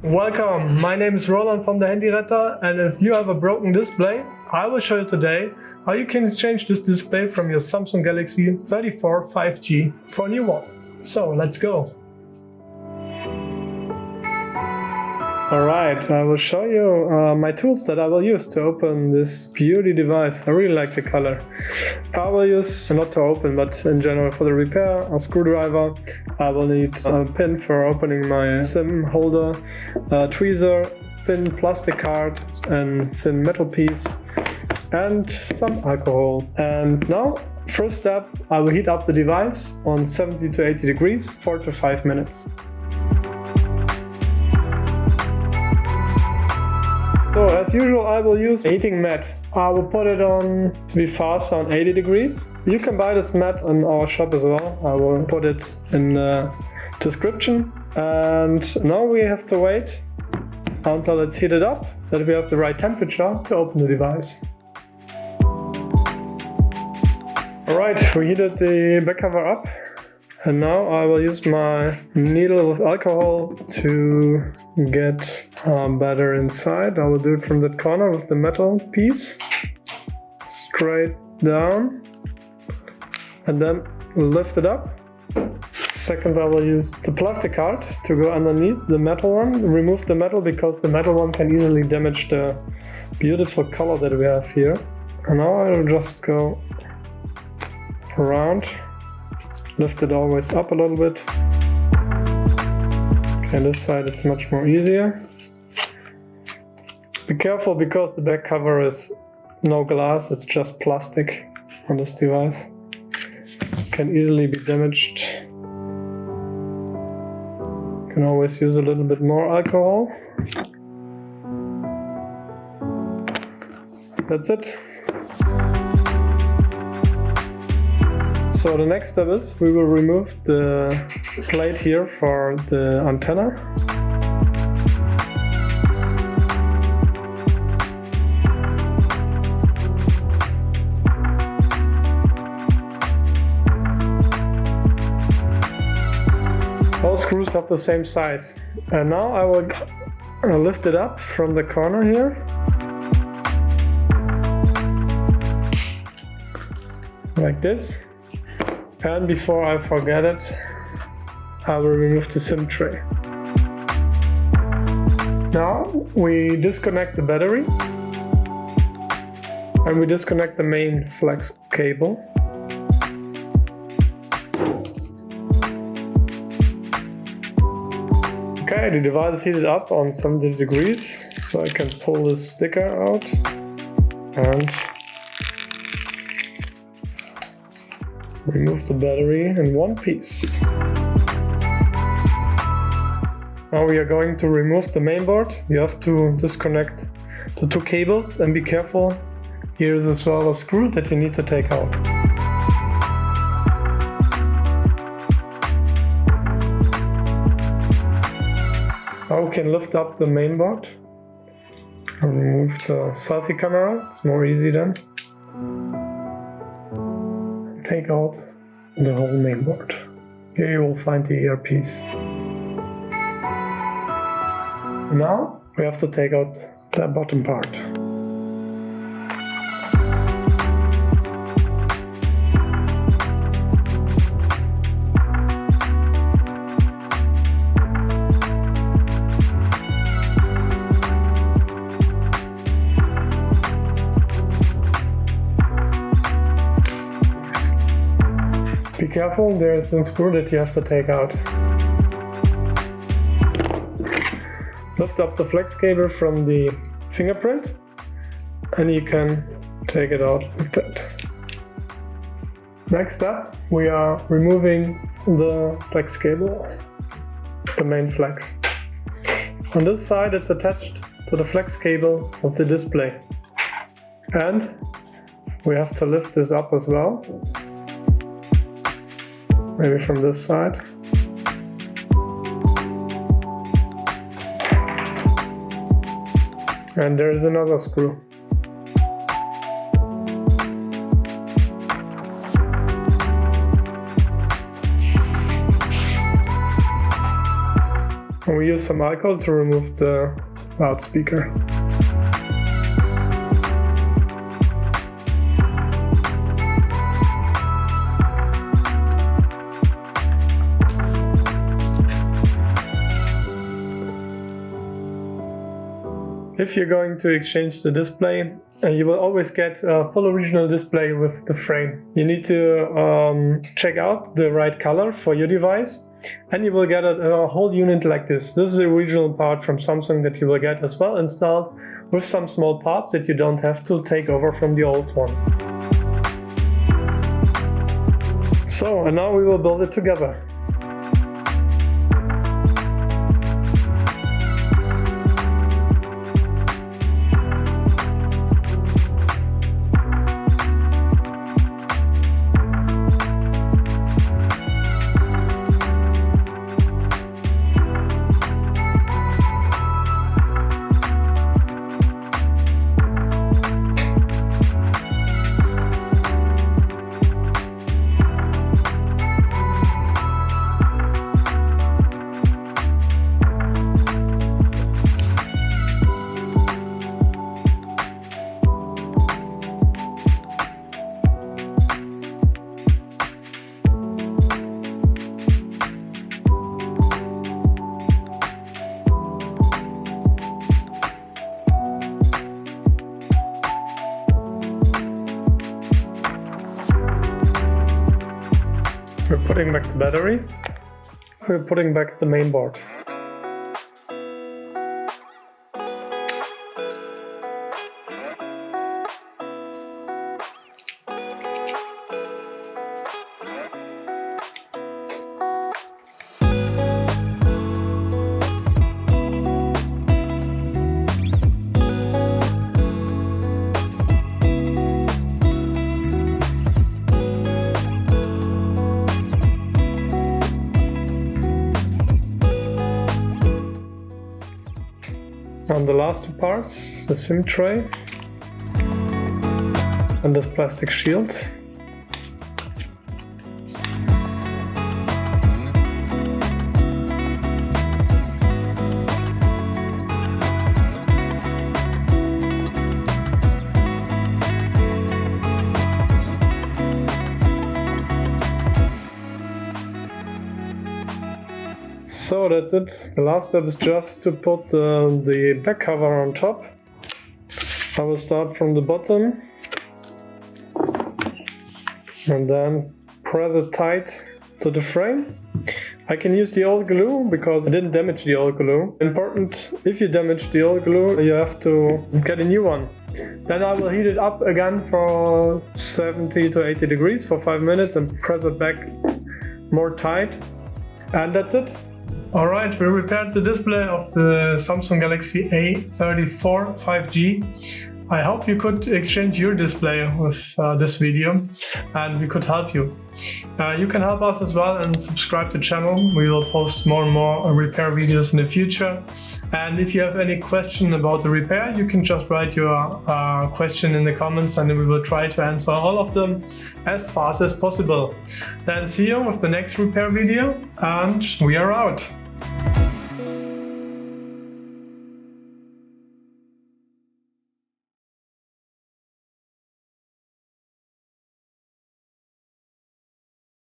Welcome, my name is Roland from the Handyretter, and if you have a broken display, I will show you today how you can exchange this display from your Samsung Galaxy A34 5G for a new one. So let's go! Alright, I will show you my tools that I will use to open this beauty device. I really like the color. I will use, not to open, but in general for the repair, a screwdriver. I will need a pin for opening my SIM holder, a tweezer, thin plastic card and thin metal piece, and some alcohol. And now, first step, I will heat up the device on 70 to 80 degrees, 4 to 5 minutes. So as usual, I will use a heating mat. I will put it on to be fast on 80 degrees. You can buy this mat in our shop as well. I will put it in the description. And now we have to wait until it's heated up, that we have the right temperature to open the device. Alright, we heated the back cover up. And now I will use my needle with alcohol to get better inside. I will do it from that corner with the metal piece, straight down, and then lift it up. Second, I will use the plastic card to go underneath the metal one, remove the metal because the metal one can easily damage the beautiful color that we have here. And now I will just go around. Lift it always up a little bit. Okay, this side it's much more easier. Be careful because the back cover is no glass, it's just plastic on this device. Can easily be damaged. You can always use a little bit more alcohol. That's it. So the next step is we will remove the plate here for the antenna. All screws have the same size. And now I will lift it up from the corner here. Like this. And before I forget it, I will remove the SIM tray. Now we disconnect the battery and we disconnect the main flex cable. Okay, the device is heated up on 70 degrees, so I can pull this sticker out and remove the battery in one piece. Now we are going to remove the main board. You have to disconnect the two cables and be careful. Here is as well a screw that you need to take out. Now we can lift up the main board and remove the selfie camera. It's more easy then. Take out the whole main board. Here you will find the earpiece. Now we have to take out the bottom part. Be careful, there is a screw that you have to take out. Lift up the flex cable from the fingerprint and you can take it out like that. Next up, we are removing the flex cable, the main flex. On this side it's attached to the flex cable of the display. And we have to lift this up as well. Maybe from this side. And there is another screw. we use some alcohol to remove the loudspeaker. If you're going to exchange the display, you will always get a full original display with the frame. You need to check out the right color for your device, and you will get a whole unit like this. This is the original part from Samsung that you will get as well installed with some small parts that you don't have to take over from the old one. So, and now we will build it together. We're putting back the battery. We're putting back the main board. On the last two parts, the SIM tray and this plastic shield. So that's it. The last step is just to put the back cover on top. I will start from the bottom and then press it tight to the frame. I can use the old glue because I didn't damage the old glue. Important, if you damage the old glue, you have to get a new one. Then I will heat it up again for 70 to 80 degrees for 5 minutes and press it back more tight. And that's it. Alright, we repaired the display of the Samsung Galaxy A34 5G. I hope you could exchange your display with this video and we could help you. You can help us as well and subscribe to the channel. We will post more and more repair videos in the future. And if you have any question about the repair, you can just write your question in the comments and we will try to answer all of them as fast as possible. Then see you with the next repair video and we are out.